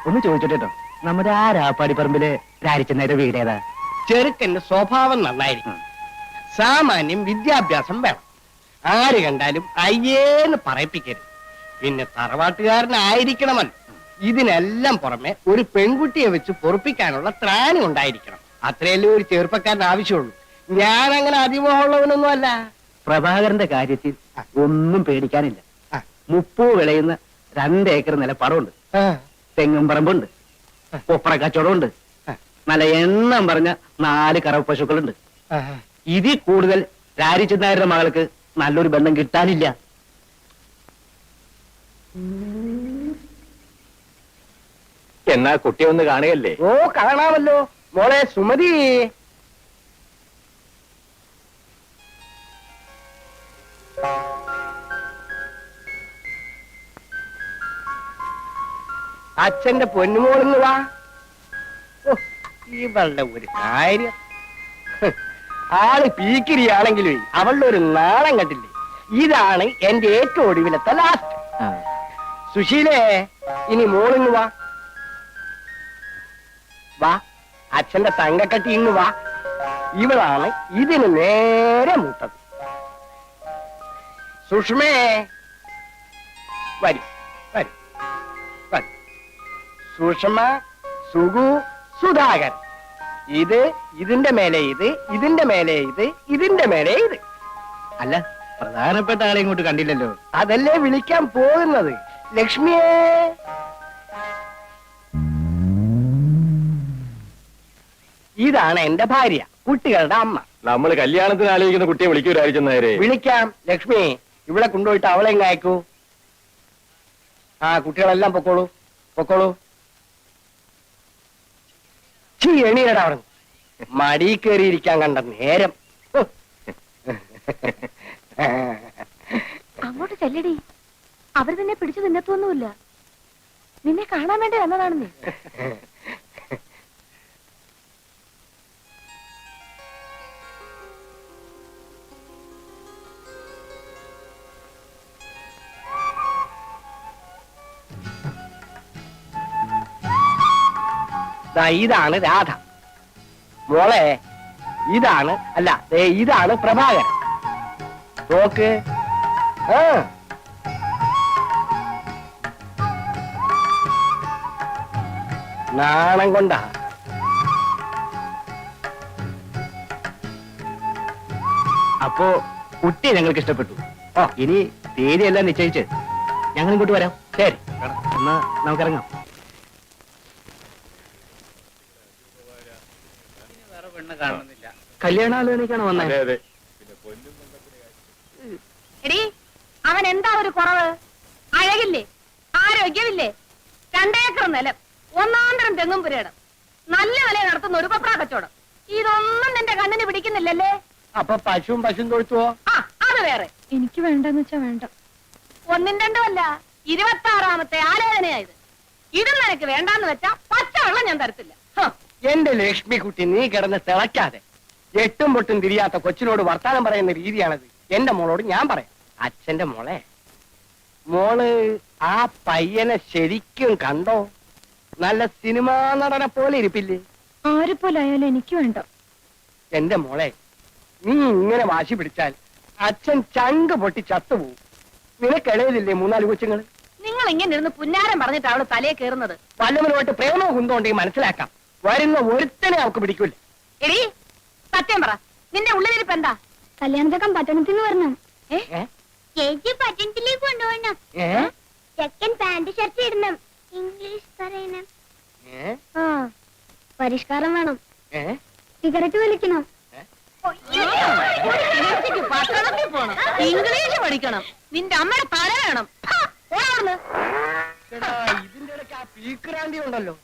ഒന്ന് ചോദിച്ചോട്ടോ, നമ്മുടെ ആ രാപ്പാടിപ്പറമ്പില് രാരിച്ചെന്നേരെ വീട് ഏതാ? ചെറുക്കന്റെ സ്വഭാവം നന്നായിരിക്കും, സാമാന്യം വിദ്യാഭ്യാസം വേണം, ആര് കണ്ടാലും അയ്യേന്ന് പറയിപ്പിക്കരുത്, പിന്നെ തറവാട്ടുകാരനായിരിക്കണമല്ലോ. ഇതിനെല്ലാം പുറമെ ഒരു പെൺകുട്ടിയെ വെച്ച് പൊറുപ്പിക്കാനുള്ള ത്രാണി ഉണ്ടായിരിക്കണം. അത്രയല്ലേ ഒരു ചെറുപ്പക്കാരന് ആവശ്യമുള്ളൂ. ഞാൻ അങ്ങനെ അതിമോഹമുള്ളവനൊന്നും അല്ല. പ്രഭാകരന്റെ കാര്യത്തിൽ ഒന്നും പേടിക്കാനില്ല. 30 വിളയുന്ന 2 ഏക്കർ നിലപ്പാടമുണ്ട്, തെങ്ങും പറമ്പുണ്ട്, കൊപ്ര കച്ചവടമുണ്ട്, നല്ല എണ്ണം പറഞ്ഞ 4 കറവ പശുക്കളുണ്ട്. ഇതിൽ കൂടുതൽ രാരിച്ചെന്നാരുടെ മകൾക്ക് നല്ലൊരു ബന്ധം കിട്ടാനില്ല. എന്നാ കുട്ടിയെ ഒന്ന് കാണുകയല്ലേ? ഓ, കാണാമല്ലോ. മോളെ സുമതി, അച്ഛന്റെ പൊന്നുമോളിന്ന് വാ. ഓ, ഇവളുടെ ഒരു കാര്യം, ആള് പീക്കിരിയാണെങ്കിലും അവളുടെ ഒരു നാളം കണ്ടില്ലേ? ഇതാണ് എന്റെ ഏറ്റവും ഒടുവിലത്തെ ലാസ്റ്റ്. സുശീലേ, ഇനി മോളിന്ന് വാ. വാ, അച്ഛന്റെ തങ്കക്കട്ടി ഇന്ന് വാ. ഇവളാണ് ഇതിന് നേരെ മൂത്തത്. സുഷ്മേ, വരും വരും വരും. സുഷമ, സുഗു, സുധാകരൻ. ഇത്, ഇതിന്റെ മേലെ ഇത്, ഇതിന്റെ മേലെ ഇത്, ഇതിന്റെ മേലെ ഇത്. അല്ല, പ്രധാനപ്പെട്ട ആളെ ഇങ്ങോട്ട് കണ്ടില്ലല്ലോ. അതല്ലേ വിളിക്കാൻ പോകുന്നത്. ലക്ഷ്മിയെ, ഇതാണ് എന്റെ ഭാര്യ, കുട്ടികളുടെ അമ്മ. നമ്മൾ കല്യാണത്തിന് ആലോചിക്കുന്ന കുട്ടിയെ വിളിക്കൂ രാരിച്ചെന്നേരെ. വിളിക്കാം. ലക്ഷ്മി, ഇവിടെ കൊണ്ടുപോയിട്ട് അവളെ എങ്ങ അയക്കൂ. ആ, കുട്ടികളെല്ലാം പൊക്കോളൂ പൊക്കോളൂ. എണീരടാ അവിടെ, മടി കയറിയിരിക്കാൻ കണ്ട നേരം. അങ്ങോട്ട് ചെല്ലടി, അവർ നിന്നെ പിടിച്ചു നിന്നത്തൊന്നുമില്ല. നിന്നെ കാണാൻ വേണ്ടി വന്നതാണ് നീ. ഇതാണ് രാധ മോളെ, ഇതാണ് അല്ല ഇതാണ് പ്രഭാകരൻ. നോക്ക്. നാണം കൊണ്ടാ. അപ്പോ കുട്ടി ഞങ്ങൾക്ക് ഇഷ്ടപ്പെട്ടു. ഇനി തീയതിയെല്ലാം നിശ്ചയിച്ച് ഞങ്ങൾ ഇങ്ങോട്ട് വരാം. ശരി, എന്നാ നമുക്കിറങ്ങാം. കല്യാണാലോചനയ്ക്കാണ് വന്നത്. എടി, അവൻ എന്താ ഒരു കുറവ്? അഴകില്ലേ, ആരോഗ്യമില്ലേ, 2 ഏക്കർ നിലം, 1 തെങ്ങും പുരയിടം, നല്ല വില നടത്തുന്ന ഒരു കൊപ്ര കച്ചവടം. ഇതൊന്നും നിന്റെ കണ്ണിന് പിടിക്കുന്നില്ലല്ലേ? അപ്പൊ പശുവും തൊഴുത്തുവോ? ആ, അത് വേറെ. എനിക്ക് വേണ്ടെന്ന് വെച്ചാ വേണ്ട. 1, 2 അല്ല, 26ാമത്തെ ആലോചനയായത്. ഇതും നിനക്ക് വേണ്ടാന്ന് വെച്ചാ പച്ചവെള്ളം ഞാൻ തരത്തില്ല. എന്റെ ലക്ഷ്മി കുട്ടി, നീ കിടന്ന് തിളയ്ക്കാതെ. 8ഉം പൊട്ടും തിരിയാത്ത കൊച്ചിനോട് വർത്താനം പറയുന്ന രീതിയാണത്. എന്റെ മോളോട് ഞാൻ പറയാം. അച്ഛന്റെ മോളെ, മോള് ആ പയ്യനെ ശരിക്കും കണ്ടോ? നല്ല സിനിമാ നടനെ പോലെ ഇരിപ്പില്ലേ? ആരെപ്പോലായാലും എനിക്ക് വേണ്ട. എന്റെ മോളെ, നീ ഇങ്ങനെ വാശി പിടിച്ചാൽ അച്ഛൻ ചങ്ക് പൊട്ടി ചത്തുപോകും. നിനക്കിളയിലില്ലേ 3-4 കൊച്ചുങ്ങൾ? നിങ്ങൾ ഇങ്ങനെ ഇരുന്ന് പുന്നാരം പറഞ്ഞിട്ട് അവള് തലയെ കയറുന്നത്. വല്ലവനുമായിട്ട് പ്രേമവും കുന്തോണ്ടെങ്കിൽ മനസ്സിലാക്കാം. വരുന്ന ഒരുത്തനെ അവൾക്ക് പിടിക്കൂല. എടി, സത്യം പറ, നിന്റെ ഉള്ളിലിരിപ്പ് എന്താ? കല്യാണത്തൊക്കെ പട്ടണത്തിന് വരണം. ചേച്ചി പട്ടണത്തിലേക്ക് കൊണ്ടുപോകണം. ചെക്കൻ പാന്റ് ഷർട്ട് ഇടണം, ഇംഗ്ലീഷ് പറയണം, പരിഷ്കാരം വേണം, സിഗരറ്റ് വലിക്കണം, പട്ടണത്തിൽ പോണം, ഇംഗ്ലീഷ് പഠിക്കണം, നിന്റെ അമ്മയുടെ തല വേണം. ഇതിന്റെ ഇടയ്ക്ക് ആ പീക്രാന്തി ഉണ്ടല്ലോ.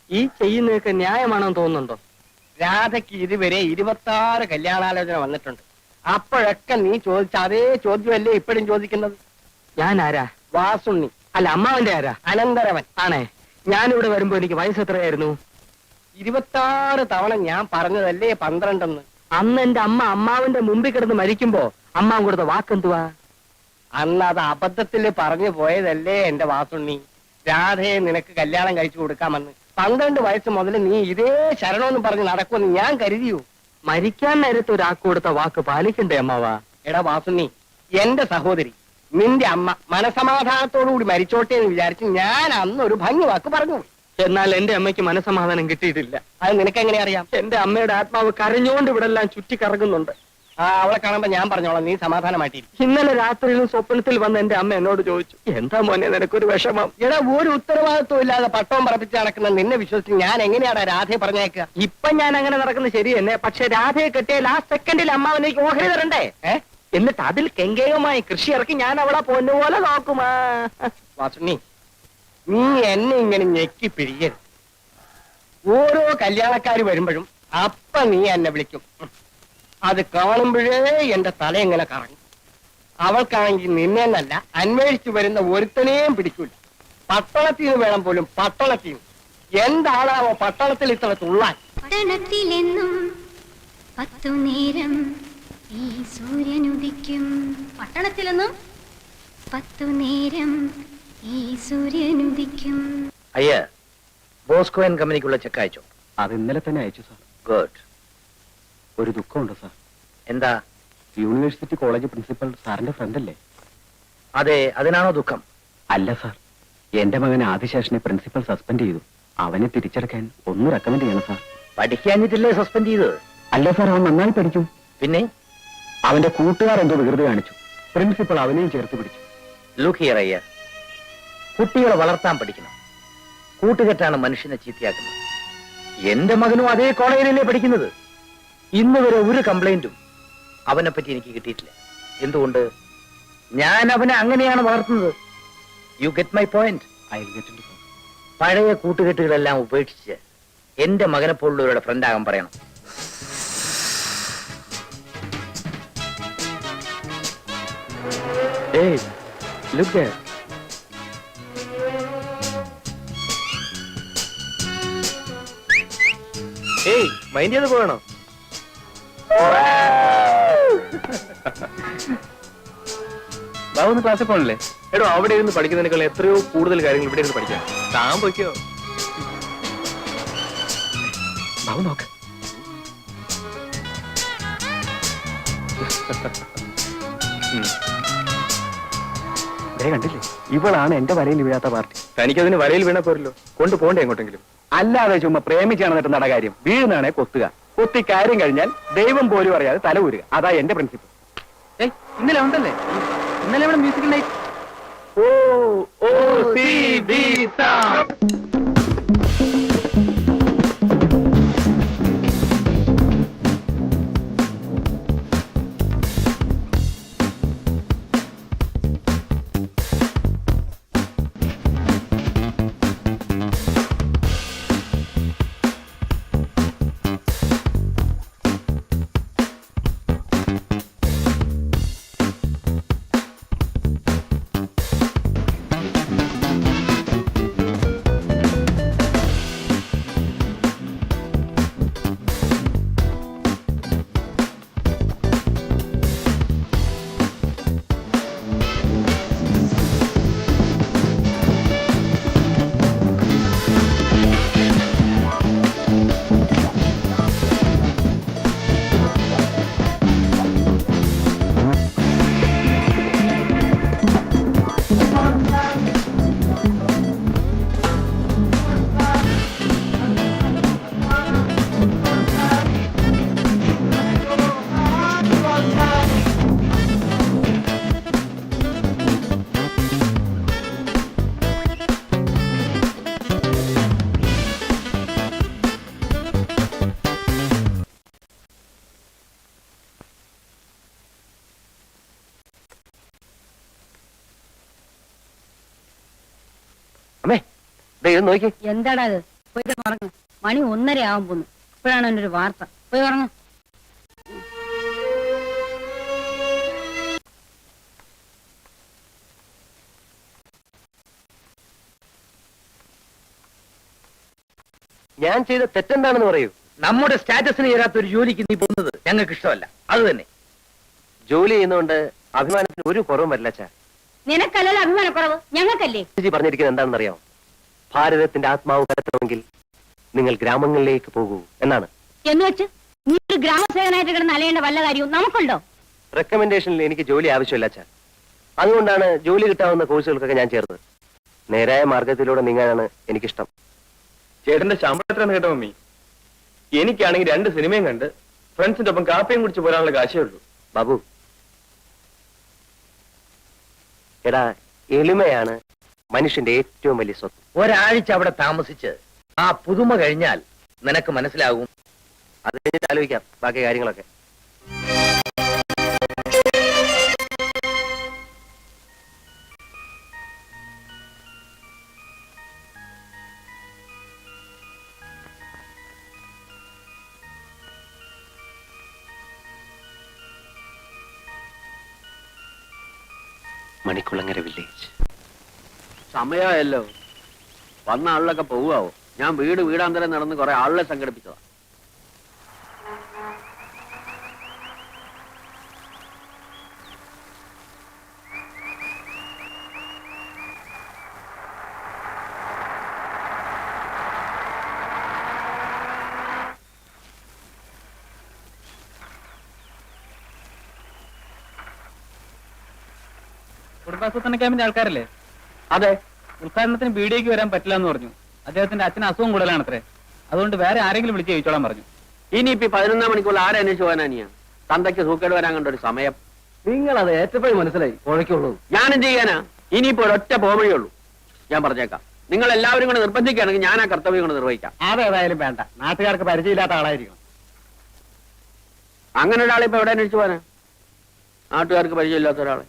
ഈ ചെയ്യുന്നതൊക്കെ ന്യായമാണെന്ന് തോന്നുന്നുണ്ടോ? രാധയ്ക്ക് ഇതുവരെ 26 കല്യാണാലോചന വന്നിട്ടുണ്ട്. അപ്പോഴൊക്കെ നീ ചോദിച്ച അതേ ചോദ്യമല്ലേ ഇപ്പോഴും ചോദിക്കുന്നത്? ഞാൻ ആരാ? വാസുണ്ണി. അല്ല, അമ്മാവന്റെ ആരാ? അനന്തരവൻ. ആണേ, ഞാനിവിടെ വരുമ്പോ എനിക്ക് വയസ്സ് എത്രയായിരുന്നു? 26 തവണ ഞാൻ പറഞ്ഞതല്ലേ 12. അന്ന് എന്റെ അമ്മ അമ്മാവിന്റെ മുമ്പിൽ കിടന്ന് മരിക്കുമ്പോ അമ്മാവൻ കൊടുത്ത വാക്കെന്തുവാ? അന്ന് അത് അബദ്ധത്തിൽ പറഞ്ഞു പോയതല്ലേ എന്റെ വാസുണ്ണി. രാധയെ നിനക്ക് കല്യാണം കഴിച്ചു കൊടുക്കാമെന്ന് 12 വയസ്സ് മുതൽ നീ ഇതേ ശരണമെന്ന് പറഞ്ഞ് നടക്കുമെന്ന് ഞാൻ കരുതിയോ? മരിക്കാൻ നേരത്തെ ഒരാൾക്ക് കൊടുത്ത വാക്ക് പാലിക്കണ്ടേ അമ്മാവാ? എടാ വാസുണ്ണി, എന്റെ സഹോദരി നിന്റെ അമ്മ മനസമാധാനത്തോടുകൂടി മരിച്ചോട്ടെ എന്ന് വിചാരിച്ച് ഞാൻ അന്ന് ഒരു ഭംഗി വാക്ക് പറഞ്ഞു. എന്നാൽ എന്റെ അമ്മയ്ക്ക് മനസമാധാനം കിട്ടിയിട്ടില്ല. അത് നിനക്ക് എങ്ങനെ അറിയാം? എന്റെ അമ്മയുടെ ആത്മാവ് കരഞ്ഞുകൊണ്ട് ഇവിടെ എല്ലാം ചുറ്റി കറങ്ങുന്നുണ്ട്. അവളെ കാണുമ്പോ ഞാൻ പറഞ്ഞോളാം, നീ സമാധാനമായിട്ടിരിക്കും. ഇന്നലെ രാത്രിയിലും സ്വപ്നത്തിൽ വന്ന് എന്റെ അമ്മ എന്നോട് ചോദിച്ചു, എന്താ മോനെ നിനക്കൊരു വിഷമം? എടാ, ഒരു ഉത്തരവാദിത്വം ഇല്ലാതെ പട്ടവും പറപ്പിച്ച് നടക്കുന്ന നിന്നെ വിശ്വസിച്ച് ഞാൻ എങ്ങനെയാടാ രാധയെ പറഞ്ഞേക്കുക? ഇപ്പൊ ഞാൻ അങ്ങനെ നടക്കുന്നത് ശരി തന്നെ, പക്ഷെ രാധയെ കെട്ടിയ ആ സെക്കൻഡിൽ അമ്മാവനേക്ക് ഓഹരി തരണ്ടേ? എന്നിട്ട് അതിൽ കെങ്കേയമായി കൃഷി ഇറക്കി ഞാൻ അവളെ പൊന്നുപോലെ നോക്കുമാ. വാസുണ്ണി, നീ എന്നെ ഇങ്ങനെ ഞെക്കി പിഴിയരുത്. ഓരോ കല്യാണക്കാര് വരുമ്പോഴും അപ്പ നീ എന്നെ വിളിക്കും. അത് കാണുമ്പോഴേ എന്റെ തല എങ്ങനെ കറങ്ങും. അവൾക്കാണെങ്കിൽ നിന്നെ എന്നല്ല അന്വേഷിച്ചു വരുന്ന ഒരുത്തനെയും പിടിക്കൂല. പട്ടണത്തിൽ നിന്ന് വേണം പോലും, പട്ടണത്തിൽ നിന്ന്. എന്താണാവോ പട്ടണത്തിൽ ഇത്ര തുള്ളാൻ? പട്ടണത്തിലെന്നും 10 നേരം ഈ സൂര്യൻ ഉദിക്കും. പട്ടണത്തിലൊന്നും 10 നേരം ഈ സൂര്യൻ ഉദിക്കും. അയ്യ, ബോസ്കോ ആൻഡ് കമ്പനിക്കുള്ള ചെക്ക് അയച്ചോ? അത് ഇന്നലെ തന്നെ അയച്ചു സാർ. ഗുഡ്. ഒരു ദുഃഖമുണ്ട് സാർ. എന്താ? യൂണിവേഴ്സിറ്റി കോളേജ് പ്രിൻസിപ്പൽ സാറിന്റെ ഫ്രണ്ട് അല്ലേ? അതെ, അതിനാണോ ദുഃഖം? അല്ല സാർ, എന്റെ മകൻ ആദിശേഷനെ പ്രിൻസിപ്പൽ സസ്പെൻഡ് ചെയ്തു. അവനെ തിരിച്ചെടുക്കാൻ ഒന്ന് റെക്കമെൻഡ് ചെയ്യണം സാർ. പഠിക്കാഞ്ഞിട്ടില്ലേ സസ്പെൻഡ് ചെയ്തത്? അല്ല സാർ, അവൻ നന്നായി പഠിക്കും. പിന്നെ അവന്റെ കൂട്ടുകാർ എന്തോ വികൃതി കാണിച്ചു. പ്രിൻസിപ്പൽ അവനെയും ചേർത്ത് പിടിച്ചു. ലുക്ക് ഹിയർ അയ്യ, കുട്ടികളെ വളർത്താൻ പഠിക്കണം. കൂട്ടുകെട്ടാണ് മനുഷ്യനെ ചീത്തയാക്കുന്നത്. എന്റെ മകനും അതേ കോളേജിലല്ലേ പഠിക്കുന്നത്. ഇന്ന് വരെ ഒരു കംപ്ലൈന്റും അവനെ പറ്റി എനിക്ക് കിട്ടിയിട്ടില്ല. എന്തുകൊണ്ട്? ഞാൻ അവനെ അങ്ങനെയാണ് വളർത്തുന്നത്. You get my point? പഴയ കൂട്ടുകെട്ടുകളെല്ലാം ഉപേക്ഷിച്ച് എന്റെ മകനെ പോലുള്ളവരുടെ ഫ്രണ്ട് ആകാൻ പറയണം. Hey, look there. ഏയ്, മൈൻഡ് ചെയ്ത് പോകണോ? ബാബു ക്ലാസ്സിൽ പോകണല്ലേ? എടോ, അവിടെ ഇരുന്ന് പഠിക്കുന്നതിനേക്കാൾ എത്രയോ കൂടുതൽ കാര്യങ്ങൾ ഇവിടെ ഇരുന്ന് പഠിക്കാം. താൻ പൊയ്ക്കോ. ബാബു നോക്ക്. കണ്ടില്ലേ, ഇവളാണ് എന്റെ വരയിൽ വീഴാത്ത പാർട്ടി. തനിക്കതിന് വരയിൽ വീണ പോരല്ലോ, കൊണ്ടുപോകണ്ടേ എങ്ങോട്ടെങ്കിലും? അല്ലാതെ ചുമ്മാ പ്രേമിച്ചാണ് എന്നിട്ട് നട കാര്യം. വീഴുന്നാണെ കൊത്തുക. കൊത്തി കാര്യം കഴിഞ്ഞാൽ ദൈവം പോലും അറിയാതെ തല ഊരുക. അതാ എന്റെ പ്രിൻസിപ്പിൾ. ഇന്നലെ ഉണ്ടല്ലേ, ഇന്നലെ ഇവിടെ മ്യൂസിക്കൽ നൈറ്റ്. അമ്മേ, നോക്കി. എന്താടാ ഇത്? പോയി ഉറങ്ങ. മണി 1:30 ആവാൻ പോന്നു. ഇപ്പോഴാണ് എൻ്റെ ഒരു വാർത്ത. പോയി ഉറങ്ങ. ഞാൻ ചെയ്ത തെറ്റെന്താണെന്ന് പറയൂ. നമ്മുടെ സ്റ്റാറ്റസിന് ചേരാത്ത ഒരു ജോലിക്ക് നീ പോകുന്നത് ഞങ്ങൾക്ക് ഇഷ്ടമല്ല. അത് തന്നെ. ജോലി ചെയ്യുന്നതുകൊണ്ട് അഭിമാനത്തിന് ഒരു കുറവും വരില്ല അച്ഛാ. നിനക്കല്ലല്ലോ അഭിമാനക്കുറവ്, ഞങ്ങൾക്കല്ലേ. പറഞ്ഞിരിക്കുന്നത് എന്താണെന്ന് അറിയാമോ? ഭാരതത്തിന്റെ ആത്മാവ് കലർത്തണമെങ്കിൽ നിങ്ങൾ ഗ്രാമങ്ങളിലേക്ക് പോകൂ എന്നാണ്. എന്ന് വെച്ച് നീ ഒരു ഗ്രാമസേവനായിട്ട് കിടന്ന് അലയേണ്ട വല്ല കാര്യവും നമുക്കുണ്ടോ? റെക്കമെൻഡേഷനിൽ എനിക്ക് ജോലി ആവശ്യമില്ല അച്ഛാ. അതുകൊണ്ടാണ് ജോലി കിട്ടാവുന്ന കോഴ്സുകൾക്കൊക്കെ ഞാൻ ചേർന്നത്. നേരായ മാർഗത്തിലൂടെ നീങ്ങാനാണ് എനിക്കിഷ്ടം. ചേട്ടന്റെ ശമ്പളം എത്രയാണെന്ന് കേട്ടോ മമ്മി? എനിക്കാണെങ്കിൽ 2 സിനിമയും കണ്ട് ഫ്രണ്ട്സിന്റെ ഒപ്പം കാപ്പിയും കുടിച്ച് പോരാനുള്ള കാശേ ഉള്ളൂ. ബാബു, എടാ, എളിമയാണ് മനുഷ്യന്റെ ഏറ്റവും വലിയ സ്വത്ത്. ഒരാഴ്ച അവിടെ താമസിച്ച് ആ പുതുമ കഴിഞ്ഞാൽ നിനക്ക് മനസ്സിലാകും. അത് കഴിഞ്ഞിട്ട് ആലോചിക്കാം ബാക്കി കാര്യങ്ങളൊക്കെ. മണിക്കുളങ്ങര വില്ലേജ്. സമയമായല്ലോ. വന്ന ആളിലൊക്കെ പോവാവോ? ഞാൻ വീടാന്തരം നടന്ന് കുറെ ആളുകളെ സംഘടിപ്പിച്ചതാ. കുടുംബാസൂത്രണ ക്യാമ്പിന്റെ ആൾക്കാരല്ലേ? അതെ. ഉദ്ഘാടനത്തിന് ബീഡിയേക്ക് വരാൻ പറ്റില്ല എന്ന് പറഞ്ഞു. അദ്ദേഹത്തിന്റെ അച്ഛന് അസുഖം കൂടുതലാണത്രേ. അതുകൊണ്ട് വേറെ ആരെങ്കിലും വിളിച്ച് ചോദിച്ചോളാൻ പറഞ്ഞു. ഇനിയിപ്പോ 11 മണിക്കൂർ ആരെ അന്വേഷിച്ചു പോകാനാ? തന്തയ്ക്ക് സൂക്കേട് വരാൻ കണ്ട ഒരു സമയം. നിങ്ങൾ അത് ഏറ്റപ്പോഴും മനസ്സിലായി. കുഴക്കുള്ളൂ. ഞാനും ചെയ്യാനാ? ഇനിയിപ്പോ ഒരൊറ്റ പോവഴിയുള്ളൂ. ഞാൻ പറഞ്ഞേക്കാം, നിങ്ങൾ എല്ലാവരും കൂടെ നിർബന്ധിക്കുകയാണെങ്കിൽ ഞാൻ ആ കർത്തവ്യം കൊണ്ട് നിർവഹിക്കാം. അതേതായാലും വേണ്ട. നാട്ടുകാർക്ക് പരിചയമില്ലാത്ത ആളായിരിക്കും. അങ്ങനെ ഒരാളെ ഇപ്പൊ എവിടെ അന്വേഷിച്ചു പോകാനാ? നാട്ടുകാർക്ക് പരിചയമില്ലാത്ത ഒരാളെ.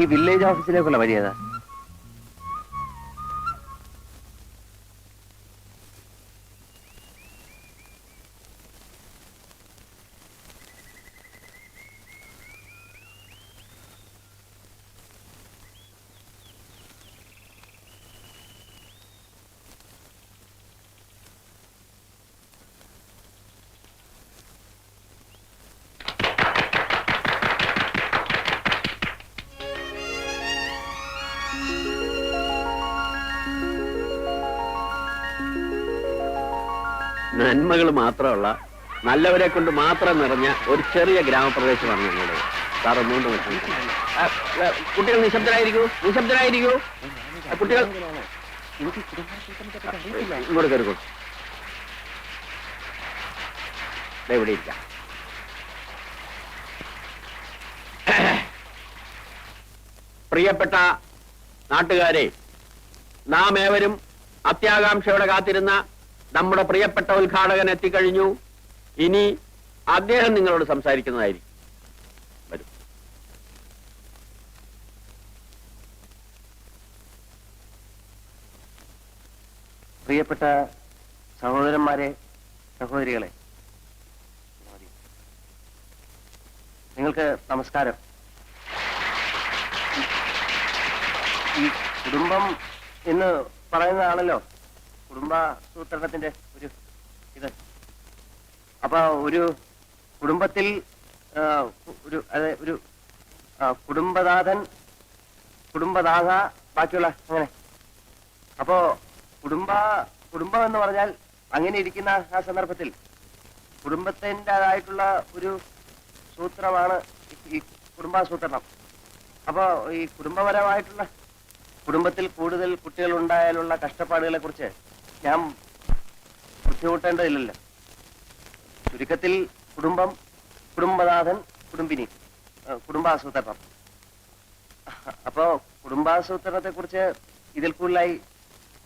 ഈ വില്ലേജ് ഓഫീസിലേക്കുള്ള വഴി ഏതാ? നന്മകൾ മാത്രമുള്ള, നല്ലവരെ കൊണ്ട് മാത്രം നിറഞ്ഞ ഒരു ചെറിയ ഗ്രാമപ്രദേശമാണ് ഞങ്ങളുടെ. സാർ ഒന്നുകൊണ്ട് കുട്ടികൾ നിശബ്ദരായിരിക്കൂ. കുട്ടികൾ ഇങ്ങോട്ട് കയറിക്കോളൂ. ഇവിടെ ഇരിക്കാം. പ്രിയപ്പെട്ട നാട്ടുകാരെ, നാം ഏവരും അത്യാകാംക്ഷയോടെ കാത്തിരുന്ന നമ്മുടെ പ്രിയപ്പെട്ട ഉദ്ഘാടകൻ എത്തിക്കഴിഞ്ഞു. ഇനി അദ്ദേഹം നിങ്ങളോട് സംസാരിക്കുന്നതായിരിക്കും. വരൂ. പ്രിയപ്പെട്ട സഹോദരന്മാരെ, സഹോദരികളെ, നിങ്ങൾക്ക് നമസ്കാരം. ഈ കുടുംബം എന്ന് പറയുന്നതാണല്ലോ കുടുംബാസൂത്രണത്തിന്റെ ഒരു ഇത്. അപ്പൊ ഒരു കുടുംബത്തിൽ ഒരു കുടുംബനാഥൻ, കുടുംബനാഥ, ബാക്കിയുള്ള അങ്ങനെ. അപ്പോ കുടുംബം എന്ന് പറഞ്ഞാൽ അങ്ങനെ ഇരിക്കുന്ന ആ സന്ദർഭത്തിൽ കുടുംബത്തിൻ്റെതായിട്ടുള്ള ഒരു സൂത്രമാണ് ഈ കുടുംബാസൂത്രണം. അപ്പോ ഈ കുടുംബപരമായിട്ടുള്ള കുടുംബത്തിൽ കൂടുതൽ കുട്ടികൾ ഉണ്ടായാലുള്ള കഷ്ടപ്പാടുകളെ കുറിച്ച് ഞാൻ ബുദ്ധിമുട്ടേണ്ടതില്ലല്ലോ. ചുരുക്കത്തിൽ കുടുംബം, കുടുംബനാഥൻ, കുടുംബിനി, കുടുംബാസൂത്രണം. അപ്പോ കുടുംബാസൂത്രണത്തെ കുറിച്ച് ഇതിൽ കൂടുതലായി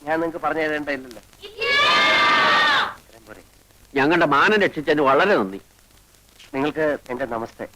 ഞാൻ നിങ്ങൾക്ക് പറഞ്ഞു തരേണ്ടതില്ലല്ലോ. ഞങ്ങളുടെ മാനം രക്ഷിച്ചതിന് വളരെ നന്ദി. നിങ്ങൾക്ക് എന്റെ നമസ്തേ.